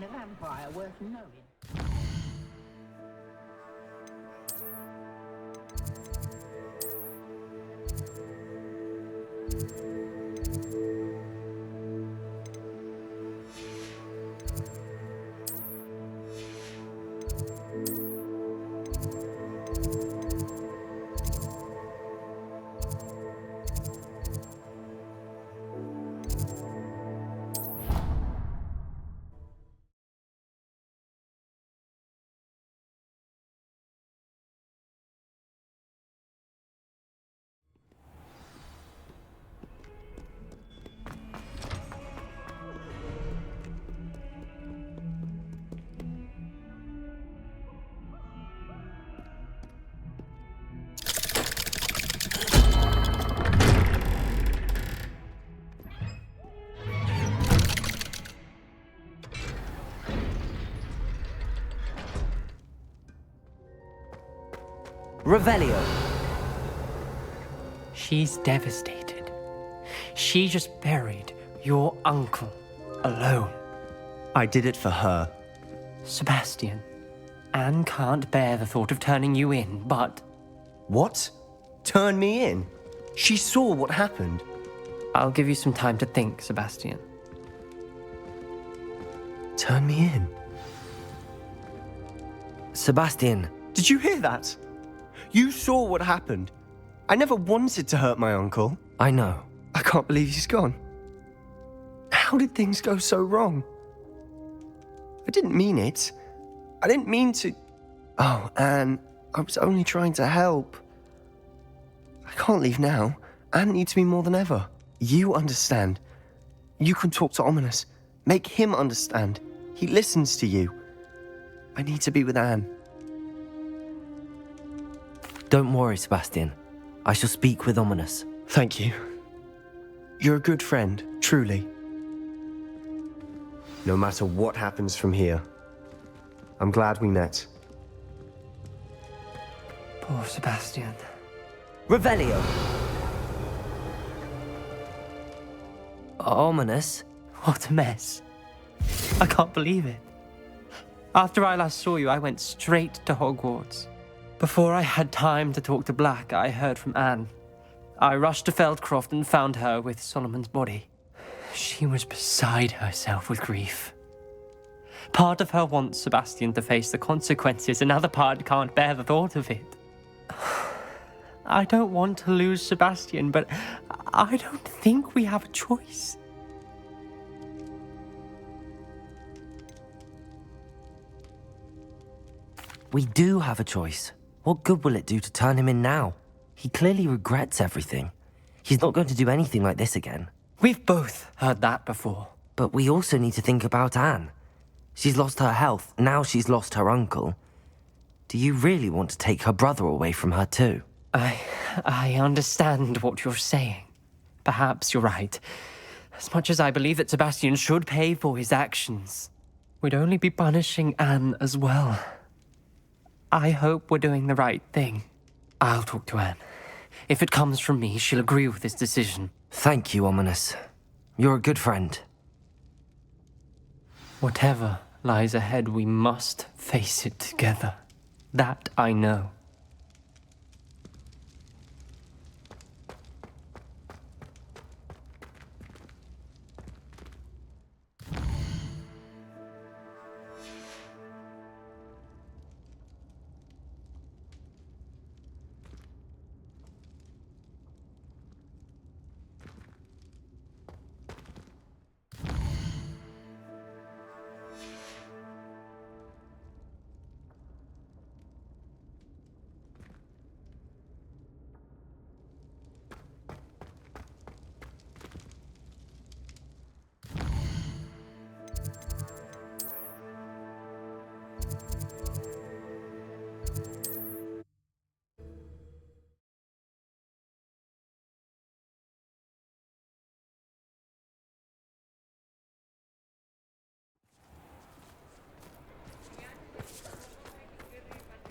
been a vampire worth knowing. Revelio. She's devastated. She just buried your uncle alone. I did it for her. Sebastian, Anne can't bear the thought of turning you in, but... What? Turn me in? She saw what happened. I'll give you some time to think, Sebastian. Turn me in? Sebastian. Did you hear that? You saw what happened. I never wanted to hurt my uncle. I know. I can't believe he's gone. How did things go so wrong? I didn't mean it. I didn't mean to... Oh, Anne, I was only trying to help. I can't leave now. Anne needs me more than ever. You understand. You can talk to Ominous. Make him understand. He listens to you. I need to be with Anne. Don't worry, Sebastian. I shall speak with Ominous. Thank you. You're a good friend, truly. No matter what happens from here, I'm glad we met. Poor Sebastian. Revelio. Ominous? What a mess. I can't believe it. After I last saw you, I went straight to Hogwarts. Before I had time to talk to Black, I heard from Anne. I rushed to Feldcroft and found her with Solomon's body. She was beside herself with grief. Part of her wants Sebastian to face the consequences, another part can't bear the thought of it. I don't want to lose Sebastian, but I don't think we have a choice. We do have a choice. What good will it do to turn him in now? He clearly regrets everything. He's not going to do anything like this again. We've both heard that before. But we also need to think about Anne. She's lost her health, now she's lost her uncle. Do you really want to take her brother away from her too? I understand what you're saying. Perhaps you're right. As much as I believe that Sebastian should pay for his actions, we'd only be punishing Anne as well. I hope we're doing the right thing. I'll talk to Anne. If it comes from me, she'll agree with this decision. Thank you, Ominous. You're a good friend. Whatever lies ahead, we must face it together. That I know.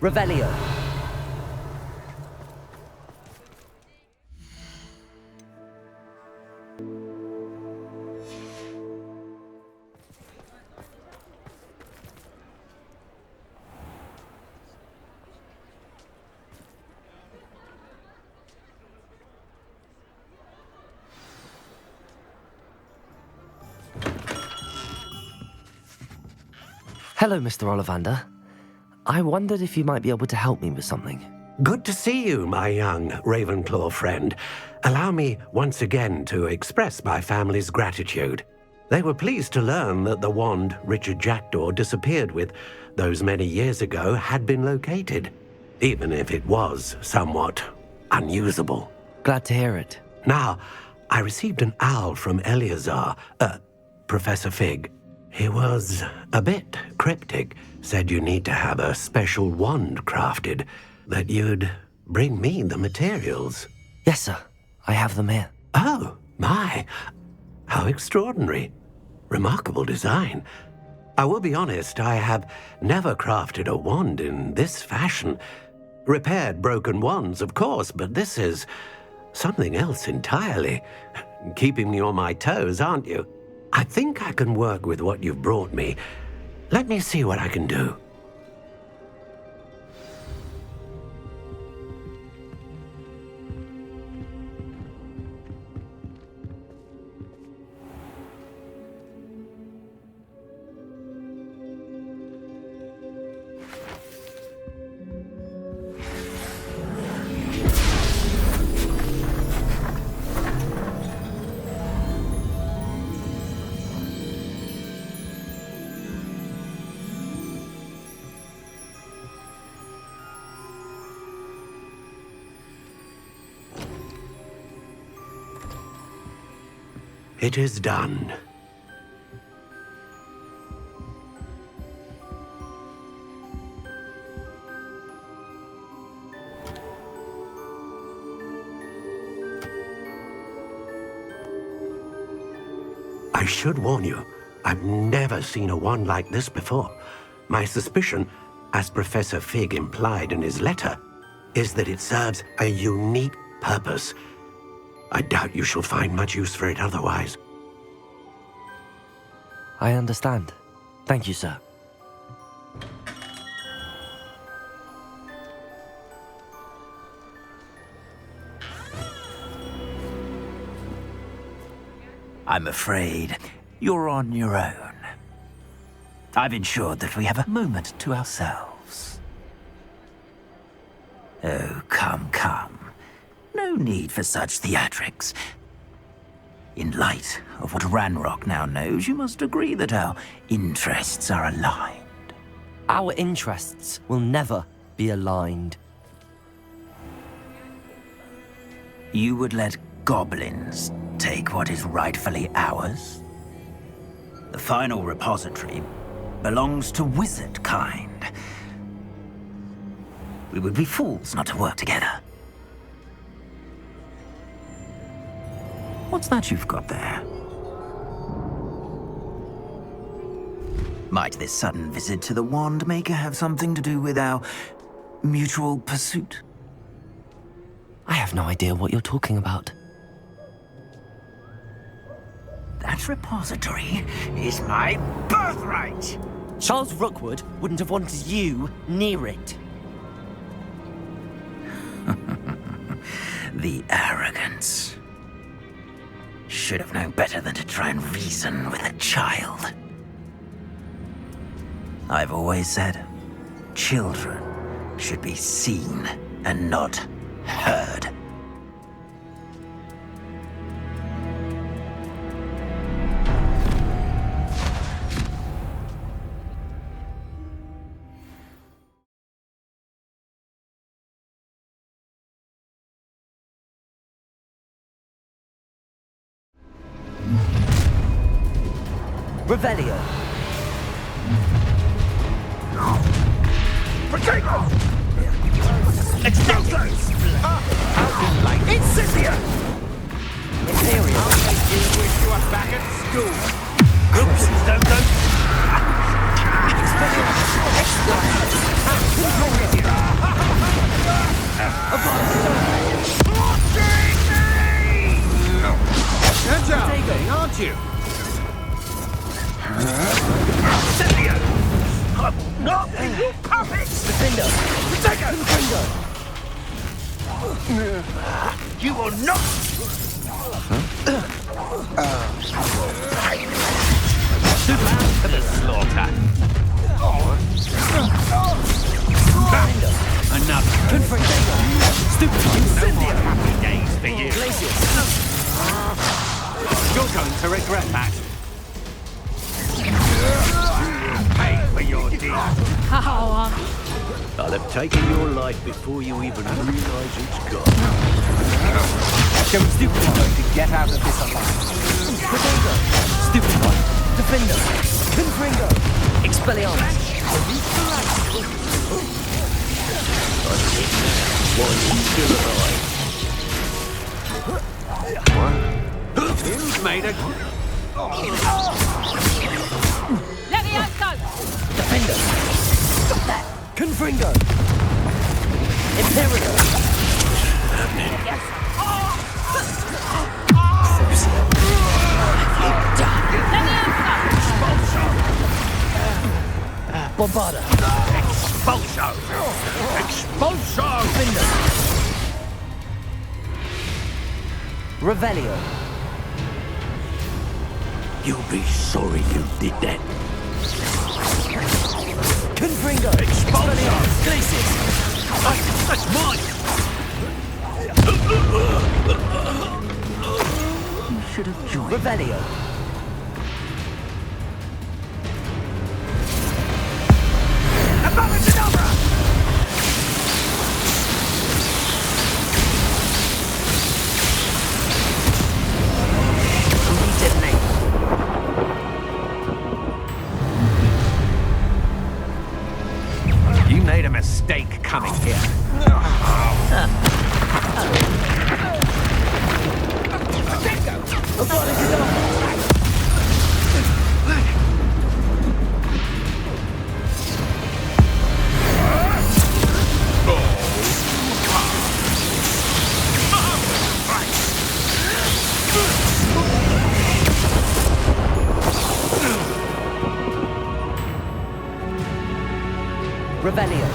Revelio. Hello, Mr. Ollivander. I wondered if you might be able to help me with something. Good to see you, my young Ravenclaw friend. Allow me once again to express my family's gratitude. They were pleased to learn that the wand Richard Jackdaw disappeared with those many years ago had been located, even if it was somewhat unusable. Glad to hear it. Now, I received an owl from Eleazar, Professor Fig. He was a bit cryptic, said you need to have a special wand crafted, that you'd bring me the materials. Yes, sir. I have them here. Oh, my. How extraordinary. Remarkable design. I will be honest, I have never crafted a wand in this fashion. Repaired broken wands, of course, but this is something else entirely. Keeping me on my toes, aren't you? I think I can work with what you've brought me. Let me see what I can do. It is done. I should warn you, I've never seen a wand like this before. My suspicion, as Professor Fig implied in his letter, is that it serves a unique purpose. I doubt you shall find much use for it otherwise. I understand. Thank you, sir. I'm afraid you're on your own. I've ensured that we have a moment to ourselves. Oh, come. No need for such theatrics. In light of what Ranrock now knows, you must agree that our interests are aligned. Our interests will never be aligned. You would let goblins take what is rightfully ours? The final repository belongs to wizard kind. We would be fools not to work together. What's that you've got there? Might this sudden visit to the Wand Maker have something to do with our mutual pursuit? I have no idea what you're talking about. That repository is my birthright! Charles Rookwood wouldn't have wanted you near it. The arrogance. Should have known better than to try and reason with a child. I've always said, children should be seen and not heard. Revelio. Explosives! Like Incendia! Imperial. Wish you were back at school. Groups don't go. Agile, aren't you? Incendia! Not you puppets! Defender. Take Defender. You will not! To the slaughter. Another. Stupid. No more happy days for you. You're going to regret that. Pay for your deed. I'll have taken your life before you even realize it's gone. Show stupid one to get out of this alive. Potato. Stupid one. Defender. Confringo. Expelliarmus. You've made a... Let me out go! Defender. Stop that. Confringo. Imperator. Let me out go! Bombarda. Expulso! Expulso! Revelio. You'll be sorry you did that. Confringo. Expelliarmus. Glacius. That's mine! You should have joined. Revelio. You made a mistake coming here. Revelio.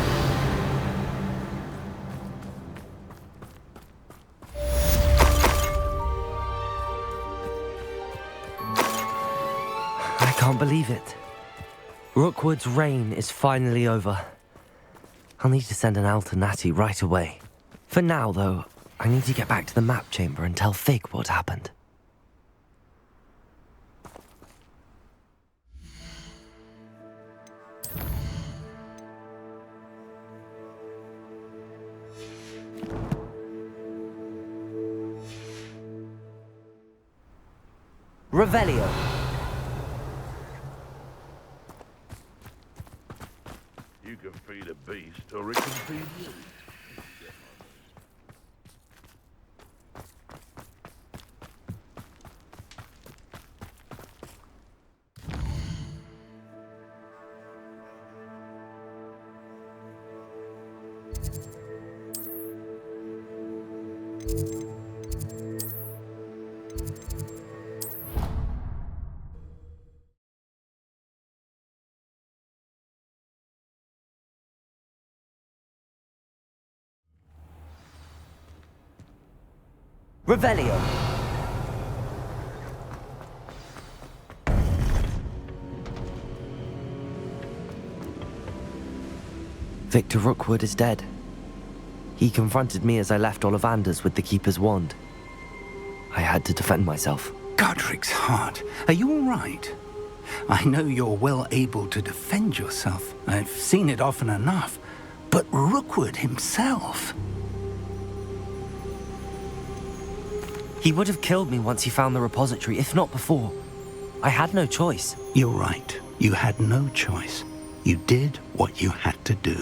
I can't believe it. Rookwood's reign is finally over. I'll need to send an Alternati right away. For now, though, I need to get back to the map chamber and tell Fig what happened. Revelio. You can feed a beast, or it can feed you. Revelio. Victor Rookwood is dead. He confronted me as I left Ollivander's with the Keeper's wand. I had to defend myself. Godric's heart. Are you all right? I know you're well able to defend yourself. I've seen it often enough. But Rookwood himself... He would have killed me once he found the repository, if not before. I had no choice. You're right. You had no choice. You did what you had to do.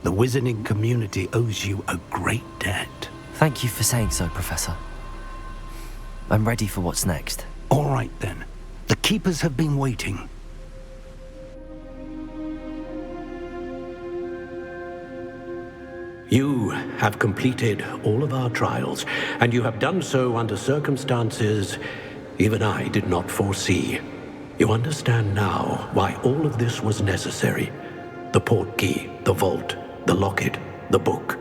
The wizarding community owes you a great debt. Thank you for saying so, Professor. I'm ready for what's next. All right, then. The Keepers have been waiting. You have completed all of our trials, and you have done so under circumstances even I did not foresee. You understand now why all of this was necessary. The portkey, the vault, the locket, the book,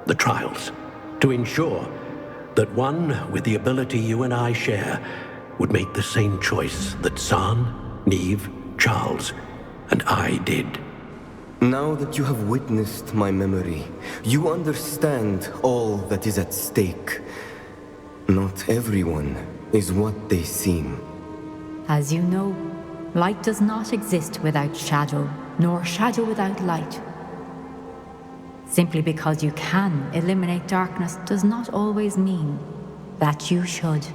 the trials. To ensure that one with the ability you and I share would make the same choice that Zahn, Neve, Charles, and I did. Now that you have witnessed my memory, you understand all that is at stake. Not everyone is what they seem. As you know, light does not exist without shadow, nor shadow without light. Simply because you can eliminate darkness does not always mean that you should.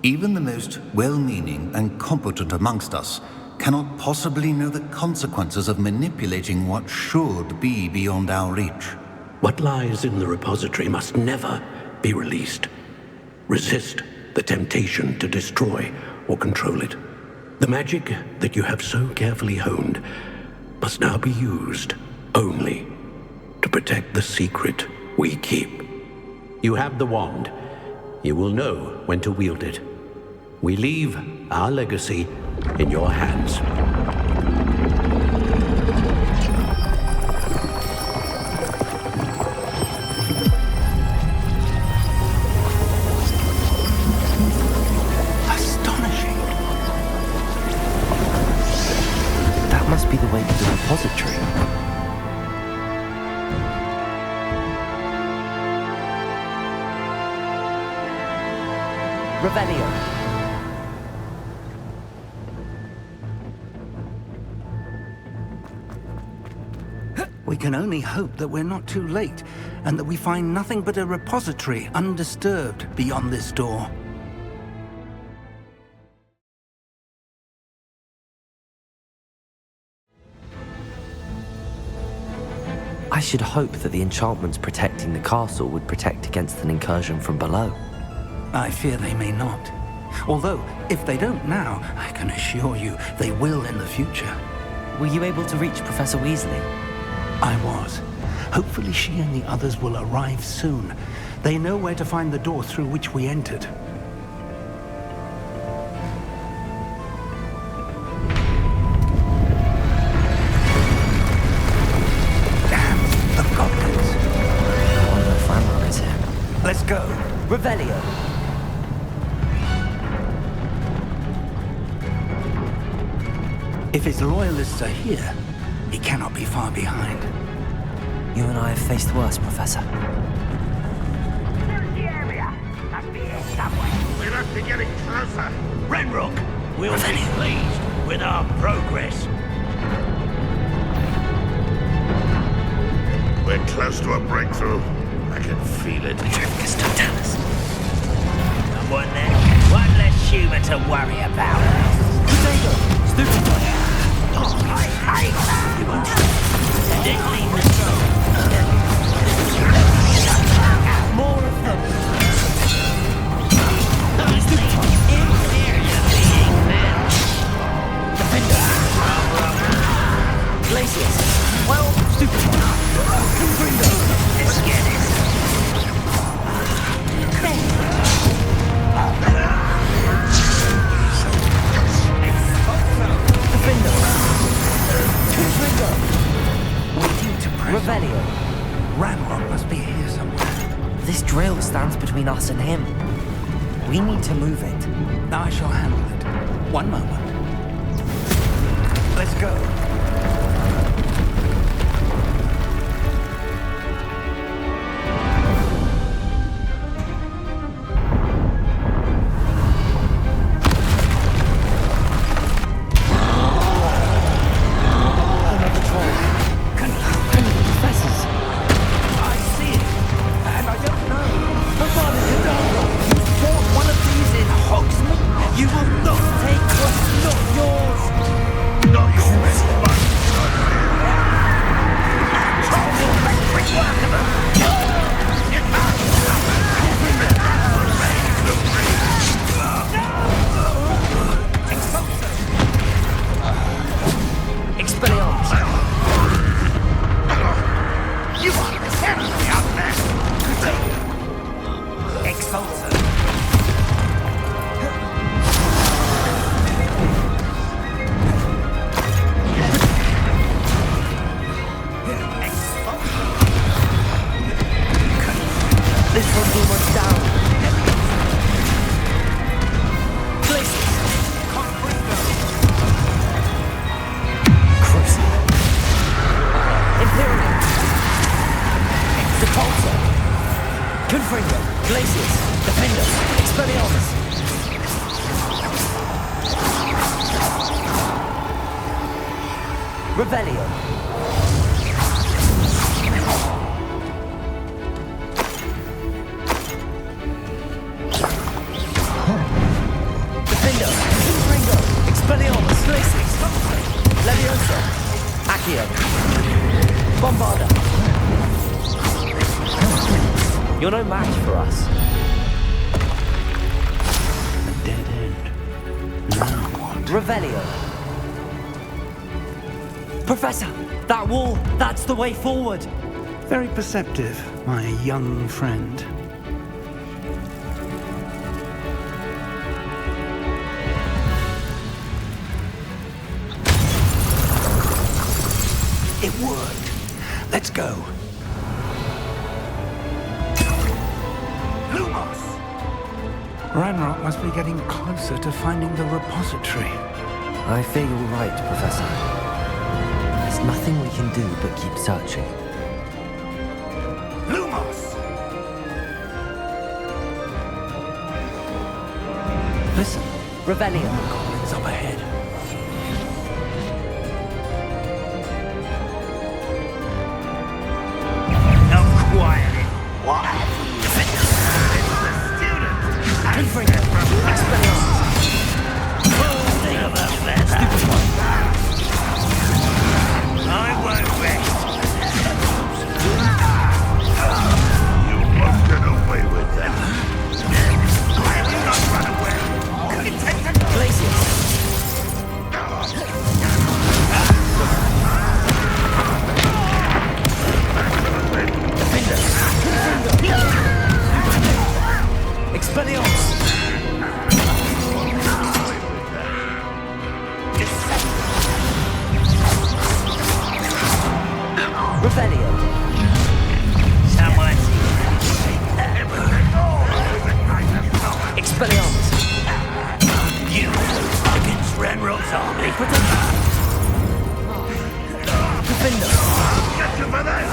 Even the most well-meaning and competent amongst us cannot possibly know the consequences of manipulating what should be beyond our reach. What lies in the repository must never be released. Resist the temptation to destroy or control it. The magic that you have so carefully honed must now be used only to protect the secret we keep. You have the wand. You will know when to wield it. We leave our legacy in your hands. Astonishing. That must be the way to the repository. Revelio. We can only hope that we're not too late, and that we find nothing but a repository undisturbed beyond this door. I should hope that the enchantments protecting the castle would protect against an incursion from below. I fear they may not. Although, if they don't now, I can assure you they will in the future. Were you able to reach Professor Weasley? I was. Hopefully she and the others will arrive soon. They know where to find the door through which we entered. Damn, the goblins. I wonder if Ranrock is here. Let's go. Revelio. If his loyalists are here, he cannot be far behind. You and I have faced worse, Professor. Search the area. Must be here somewhere. We must be getting closer. Ranrock, we'll be pleased with our progress. We're close to a breakthrough. I can feel it. Someone there. One less humour to worry about. More of them. Glacius. Well, stupid. Let's get it. Revelio. Ranrock must be here somewhere. This drill stands between us and him. We need to move it. I shall handle it. One moment. Let's go. You will not take what's not yours. Not yours. Revelio. Defendo. Ringo. Expelliarmus. Glacis. Levioso. Accio. Bombarda. You're no match for us. A dead end. Now what? Revelio. Professor, that wall, that's the way forward. Very perceptive, my young friend. It worked. Let's go. Lumos! Ranrock must be getting closer to finding the repository. I fear you're right, Professor. There's nothing we can do but keep searching. Lumos! Listen, Revelio. it's up ahead. What? I won't rest. You won't get away with that. I will not run away. Glacius. Expelliarmus. Revelio. Someone Expelliarmus. you against Ranrock's army. Defender. Get you for that!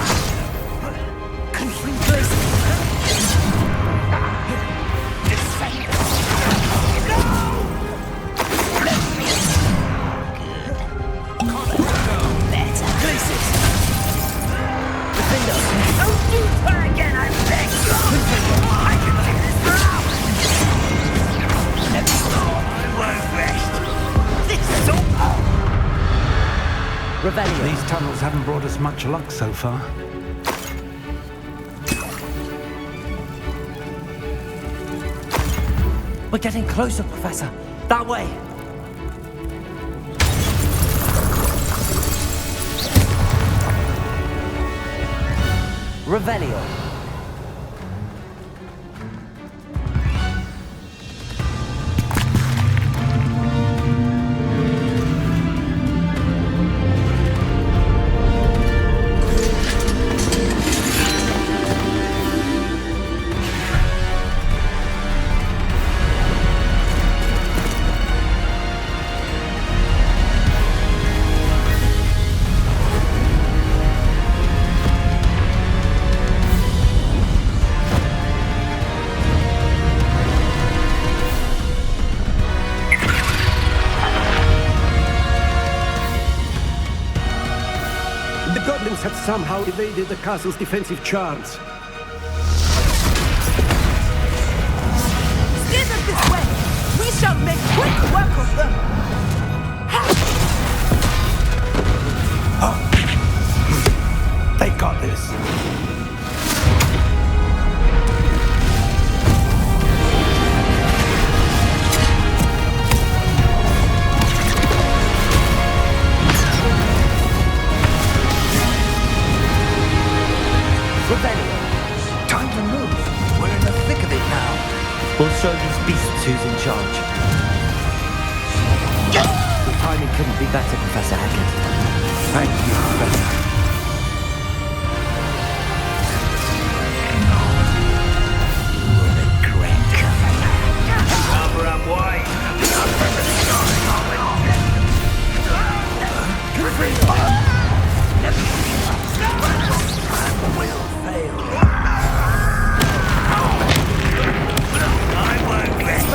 Don't do her again, I beg you! I can do this for hours! I won't rest. This is all... Revelio. These tunnels haven't brought us much luck so far. We're getting closer, Professor. That way. Revelio. The goblins have somehow evaded the castle's defensive charms. Steer them this way! We shall make quick work of them! They got this. Time to move. We're in the thick of it now. We'll show these beasts who's in charge. The timing couldn't be better, Professor Hackett. Thank you, Professor. Cover up wide! Will fail. I won't rest.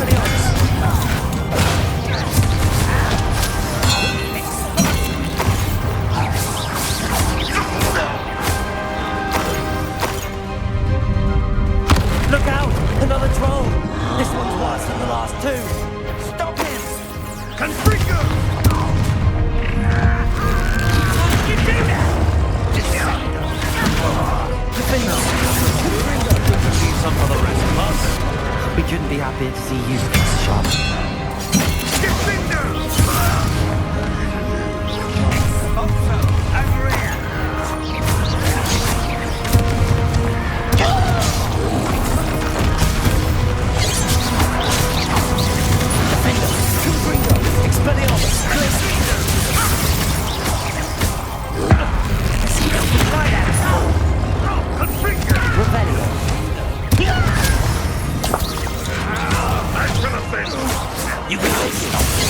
You cannot stop me.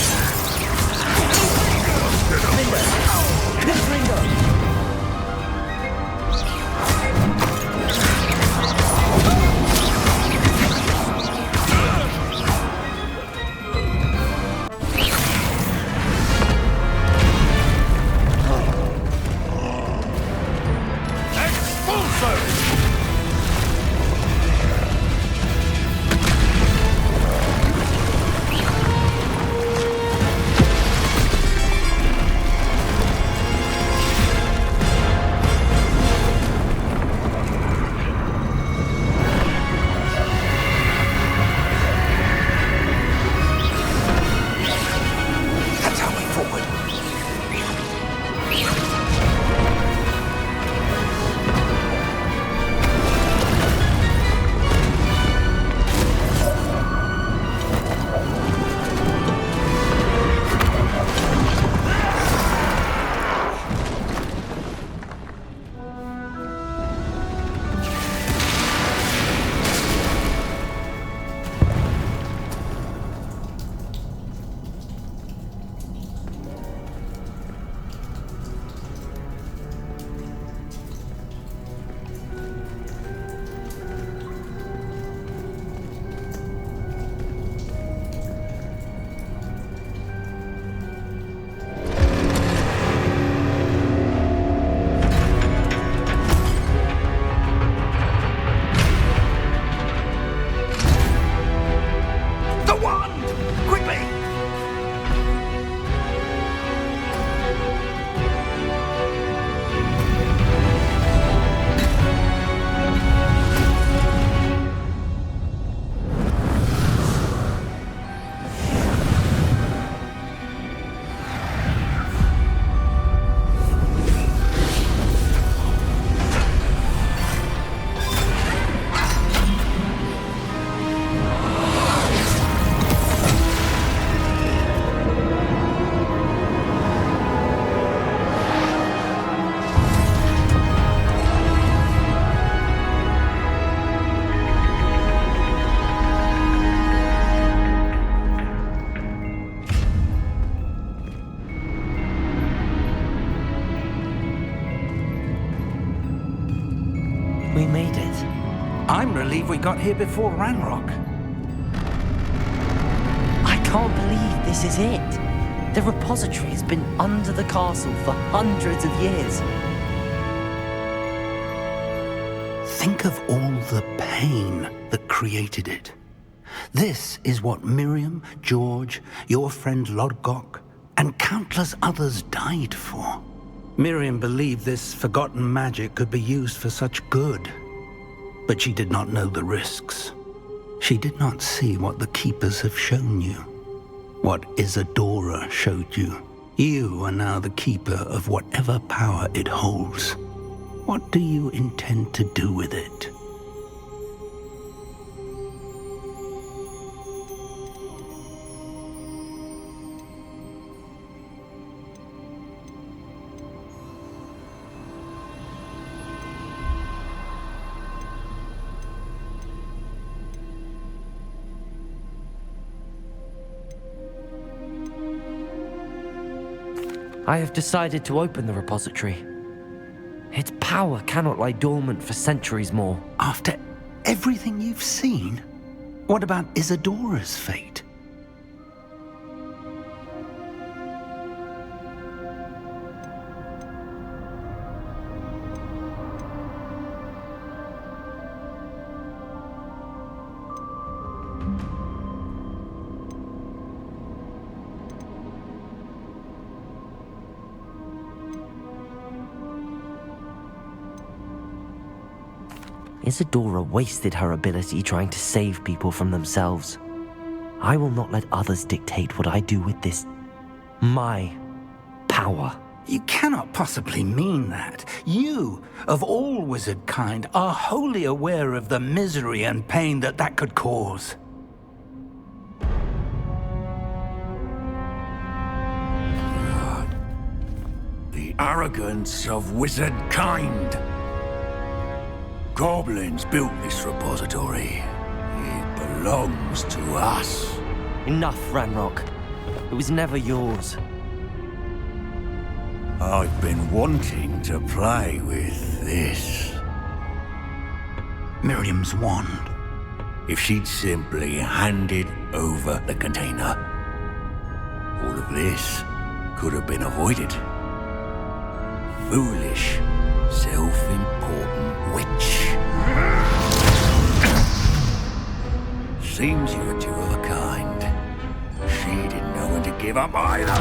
We made it. I'm relieved we got here before Ranrock. I can't believe this is it. The repository has been under the castle for hundreds of years. Think of all the pain that created it. This is what Miriam, George, your friend Lodgok, and countless others died for. Miriam believed this forgotten magic could be used for such good, but she did not know the risks. She did not see what the Keepers have shown you, what Isadora showed you. You are now the Keeper of whatever power it holds. What do you intend to do with it? I have decided to open the repository. Its power cannot lie dormant for centuries more. After everything you've seen, what about Isadora's fate? Isadora wasted her ability trying to save people from themselves. I will not let others dictate what I do with this. My power. You cannot possibly mean that. You, of all wizard kind, are wholly aware of the misery and pain that could cause. The arrogance of wizard kind. Goblins built this repository. It belongs to us. Enough, Ranrock. It was never yours. I've been wanting to play with this. Miriam's wand. If she'd simply handed over the container, all of this could have been avoided. Foolish, self-important witch. Seems you were two of a kind. She didn't know when to give up either.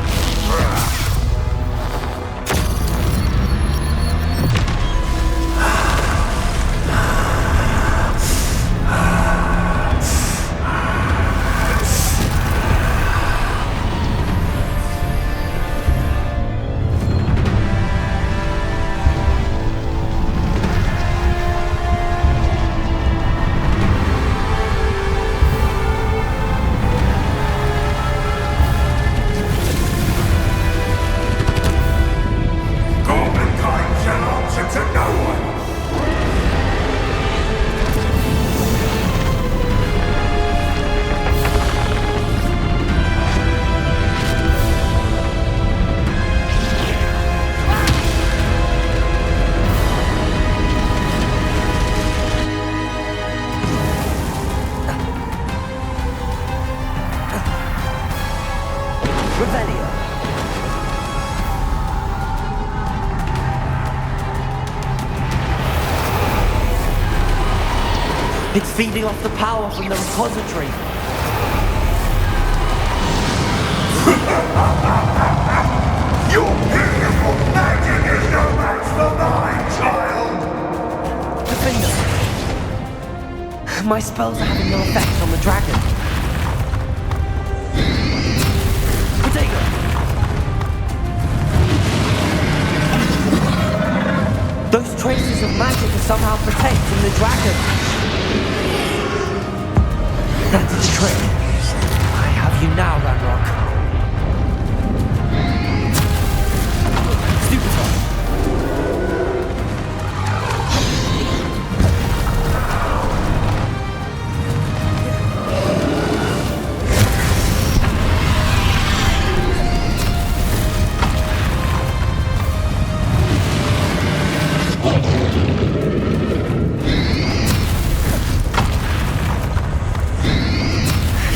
It's feeding off the power from the repository. Your beautiful magic is no match for mine, child! Defender! My spells are having no effect on the dragon. Potato! Those traces of magic are somehow protecting the dragon. That's the trick. I have you now, Ranrock. Stupefy.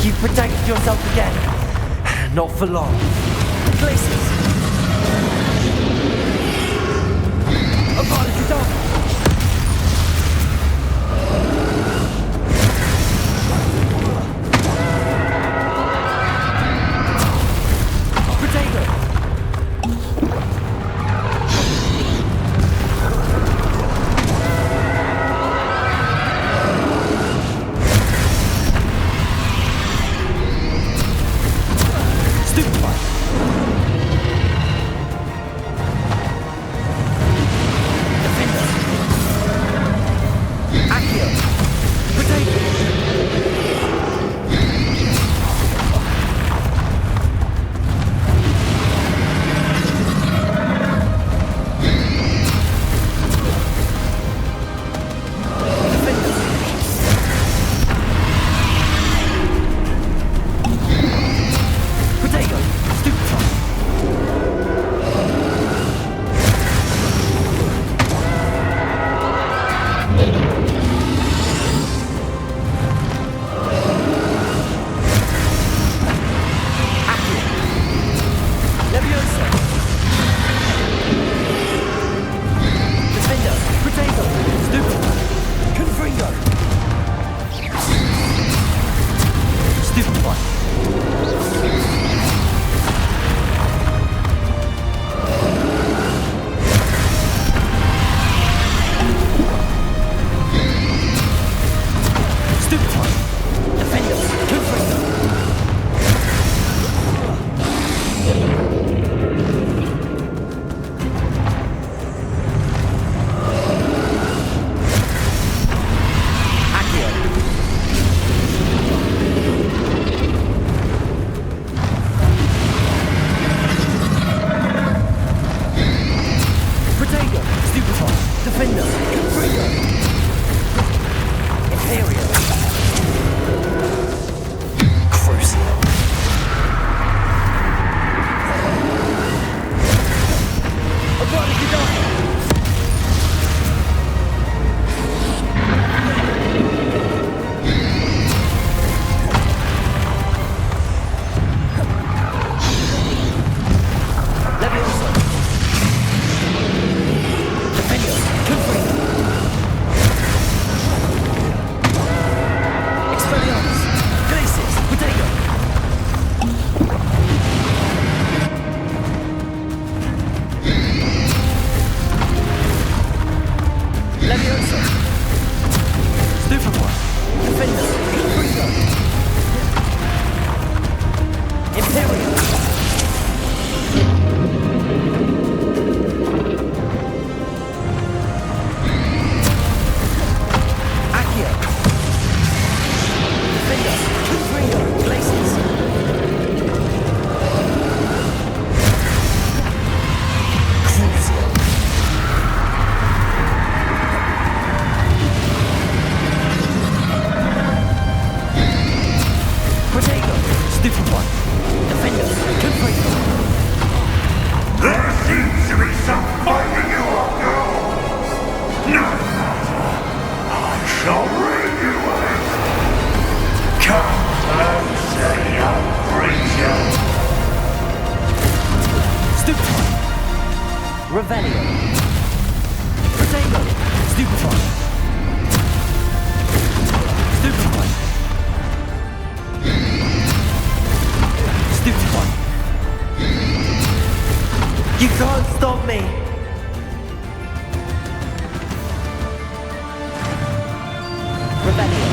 You protected yourself again. Not for long. Places. Apology, dog. Potato. Defender! Revelio. Protego. Stupefy. Stupefy. Stupefy. You can't stop me. Revelio.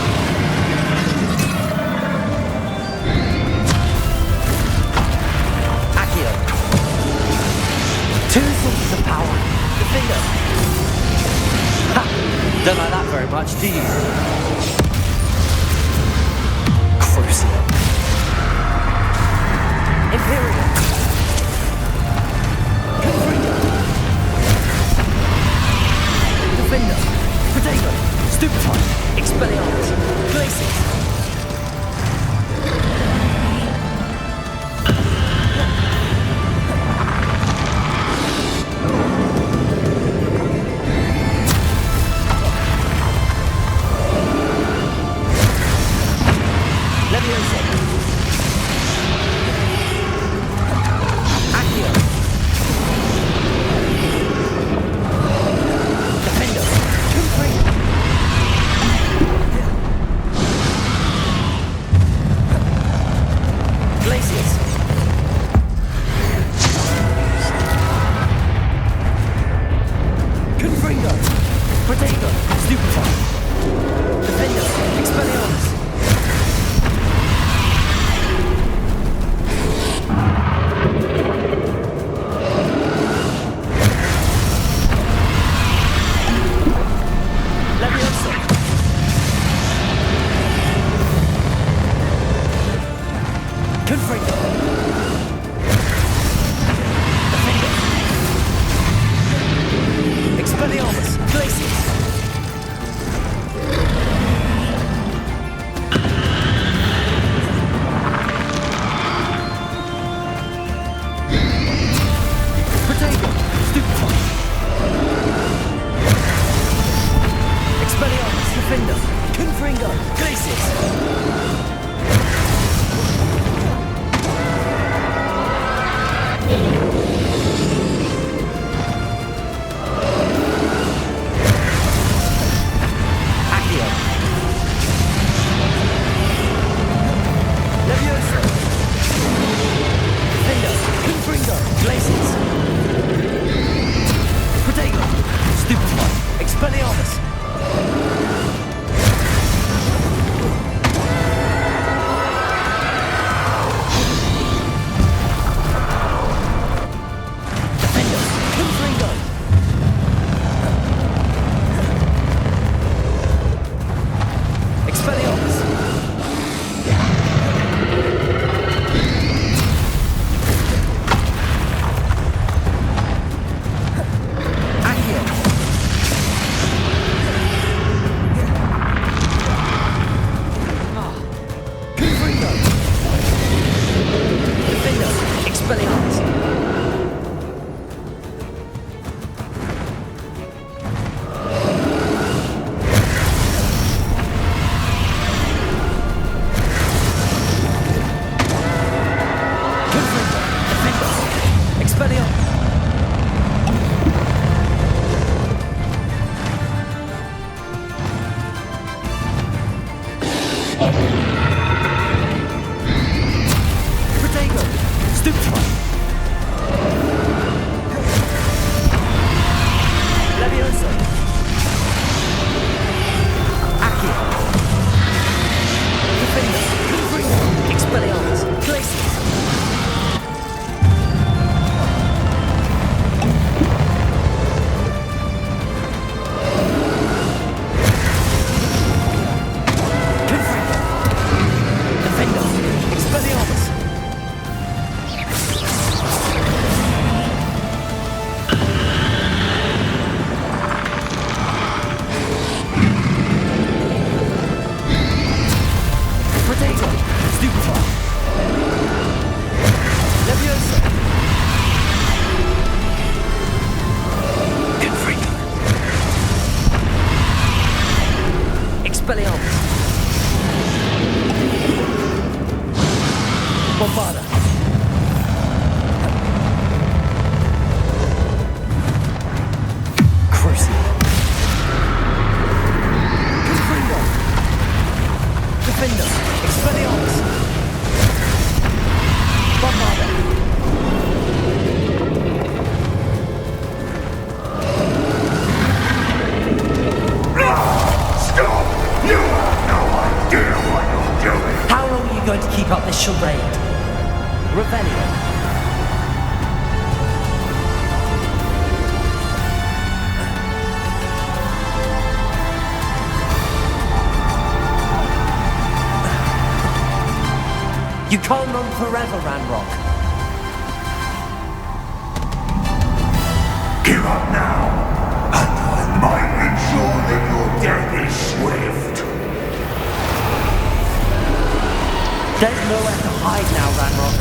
Accio. Two sources of power. Defender. Ha! Don't like that very much, do you? Crucio. Imperial. Confringo. Defender. Protego. Stupefy. Expelliarmus. Glacius. Leviosa. Accio. Defender. Confringo. Glacius. Confringo. Protego. Stupefy. Defender. Expelliarmus. Leviosa. Confringo. Defender. Expelliarmus. Glacius. Protego. Stupefy. Expelliarmus. Defender. Confringo. Glacius. Accio. Leviosa. Defender. Confringo. Glacius. Protego. Stupefy. Expelliarmus. Defender. Confringo. Expelliarmus. Accio. Confringo. Defender. Expelliarmus. Confringo. Defender. Expelliarmus. Protego. Stupefy. Leviosa. Accio. Defender. Confringo. Expelliarmus. Glacius. Confringo. Defender. Expelliarmus. Expelliarmus. You can't run forever, Ranrock. Give up now, and I might ensure that your death is swift. There's nowhere to hide now, Ranrock.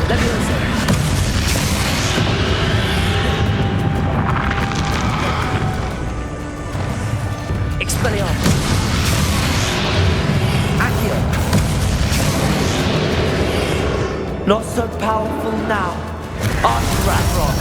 Leviosa. Expelliarmus. Not so powerful now, are you, Ranrock?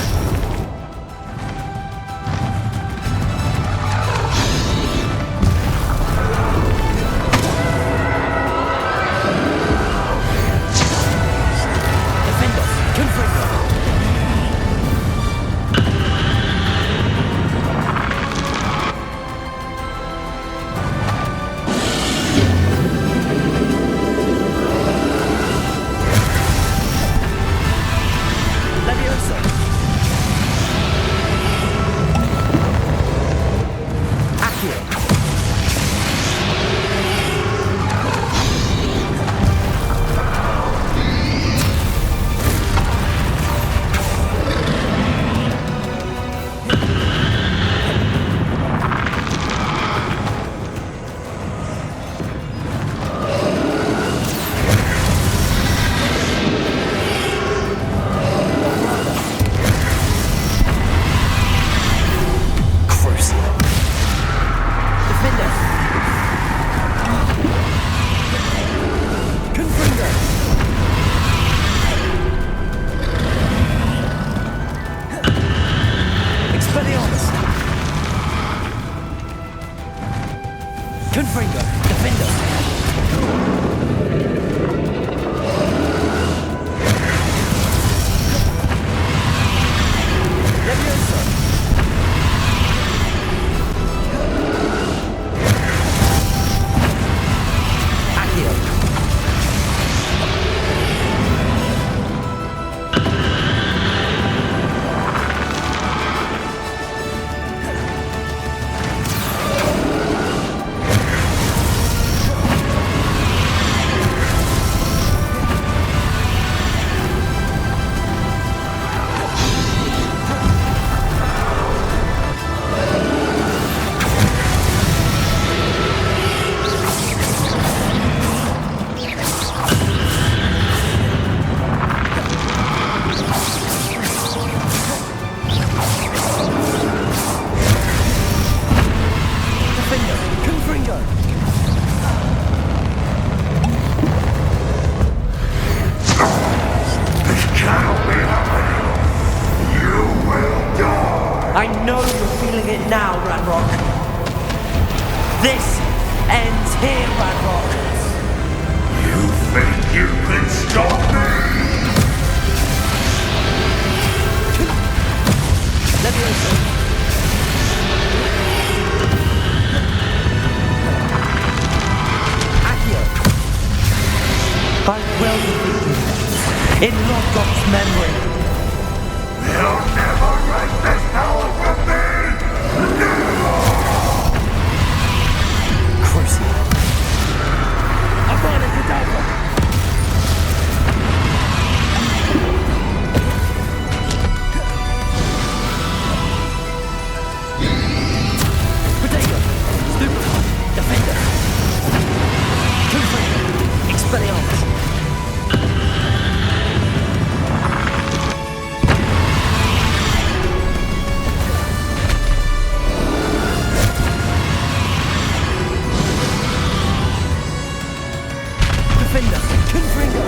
I know you're feeling it now, Ranrock. This ends here, Ranrock. You think you can stop me? Leviosa. Accio. I will defeat you. In Lodgok's memory. You'll never write this power from me! Never! Crucible. Abana Kedavra! Potato. Stupid. Defender. Confringo. Expelliarmus. Defender. Confringo.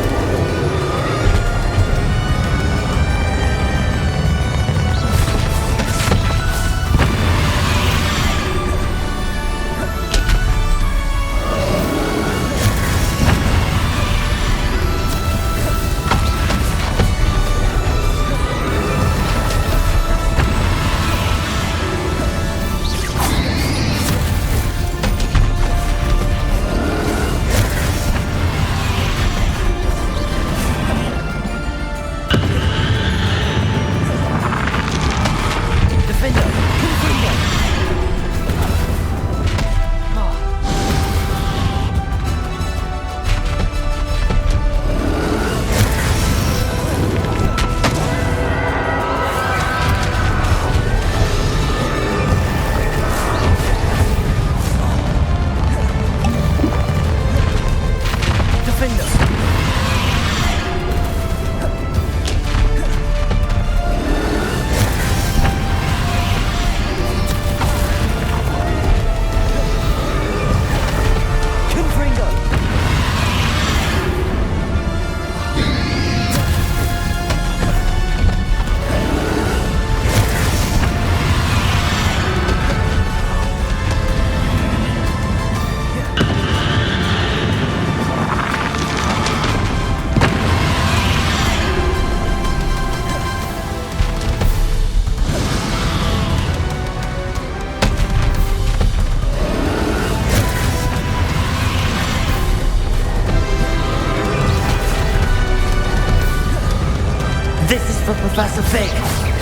This is for Professor Fig.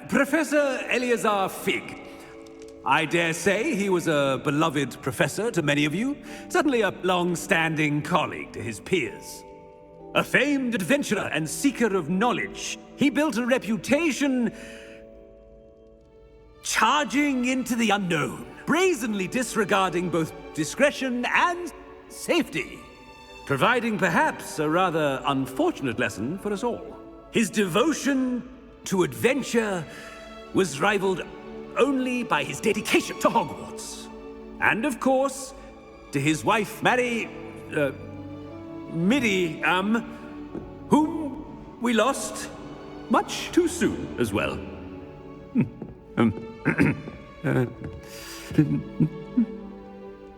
Professor Eleazar Fig. I dare say he was a beloved professor to many of you, certainly a long-standing colleague to his peers. A famed adventurer and seeker of knowledge, he built a reputation charging into the unknown, brazenly disregarding both discretion and safety, providing perhaps a rather unfortunate lesson for us all. His devotion to adventure was rivaled only by his dedication to Hogwarts. And of course, to his wife, Midi, whom we lost much too soon as well.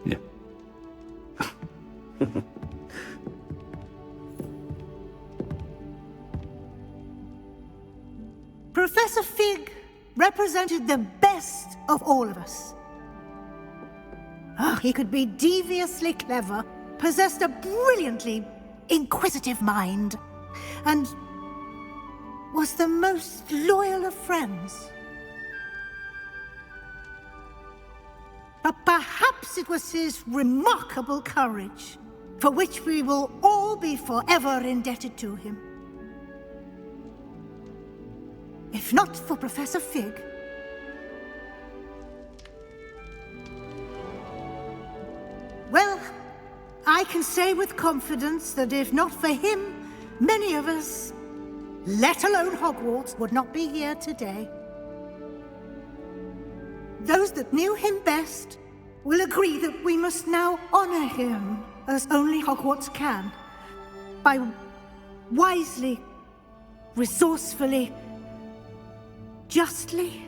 Yeah. Professor Fig represented the best of all of us. Oh, he could be deviously clever, possessed a brilliantly inquisitive mind, and was the most loyal of friends. But perhaps it was his remarkable courage, for which we will all be forever indebted to him. If not for Professor Fig, well, I can say with confidence that if not for him, many of us, let alone Hogwarts, would not be here today. Those that knew him best will agree that we must now honor him as only Hogwarts can, by wisely, resourcefully, justly,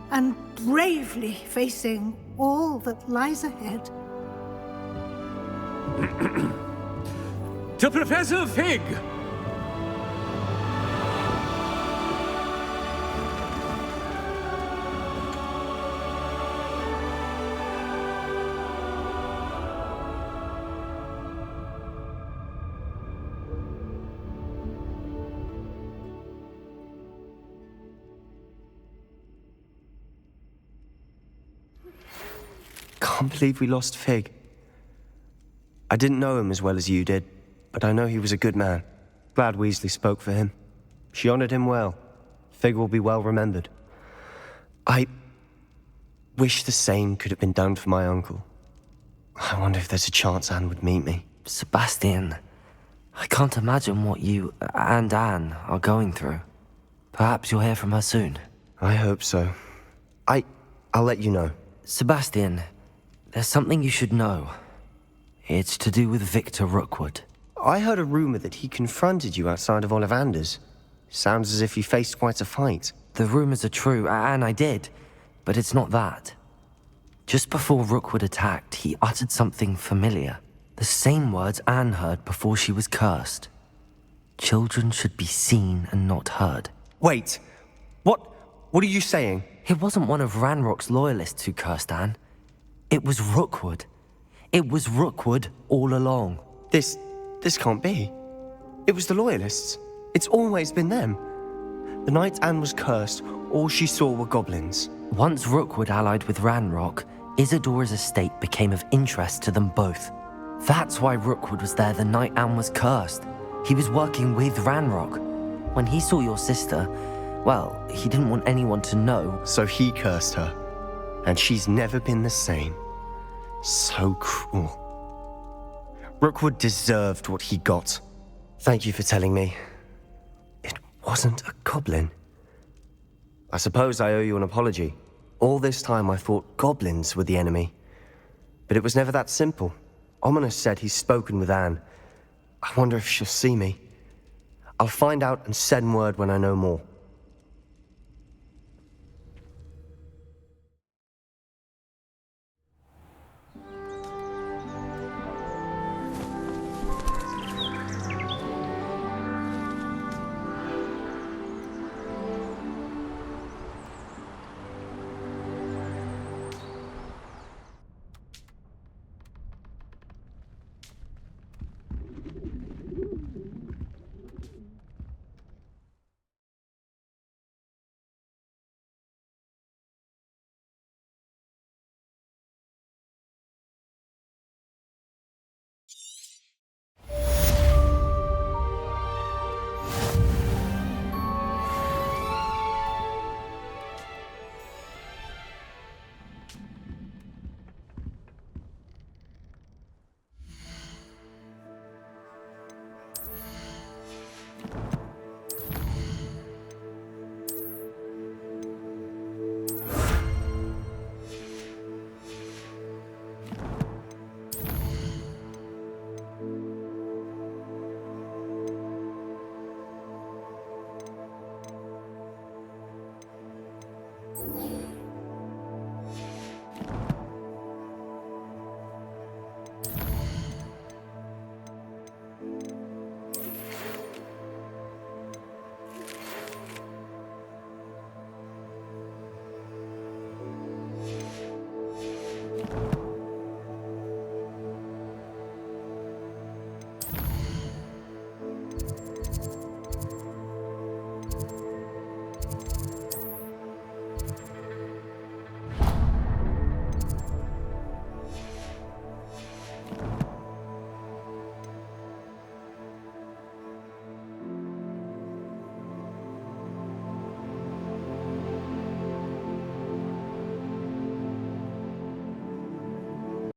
and bravely facing all that lies ahead. To Professor Fig! Can't believe we lost Fig. I didn't know him as well as you did, but I know he was a good man. Glad Weasley spoke for him. She honored him well. Fig will be well remembered. I wish the same could have been done for my uncle. I wonder if there's a chance Anne would meet me. Sebastian, I can't imagine what you and Anne are going through. Perhaps you'll hear from her soon. I hope so. I'll let you know. Sebastian, there's something you should know. It's to do with Victor Rookwood. I heard a rumor that he confronted you outside of Ollivander's. Sounds as if he faced quite a fight. The rumors are true, and I did, but it's not that. Just before Rookwood attacked, he uttered something familiar. The same words Anne heard before she was cursed. Children should be seen and not heard. Wait, what are you saying? It wasn't one of Ranrock's loyalists who cursed Anne. It was Rookwood. It was Rookwood all along. This can't be. It was the Loyalists. It's always been them. The night Anne was cursed, all she saw were goblins. Once Rookwood allied with Ranrock, Isadora's estate became of interest to them both. That's why Rookwood was there the night Anne was cursed. He was working with Ranrock. When he saw your sister, well, he didn't want anyone to know. So he cursed her. And she's never been the same. So cruel. Rookwood deserved what he got. Thank you for telling me. It wasn't a goblin. I suppose I owe you an apology. All this time I thought goblins were the enemy. But it was never that simple. Ominous said he's spoken with Anne. I wonder if she'll see me. I'll find out and send word when I know more.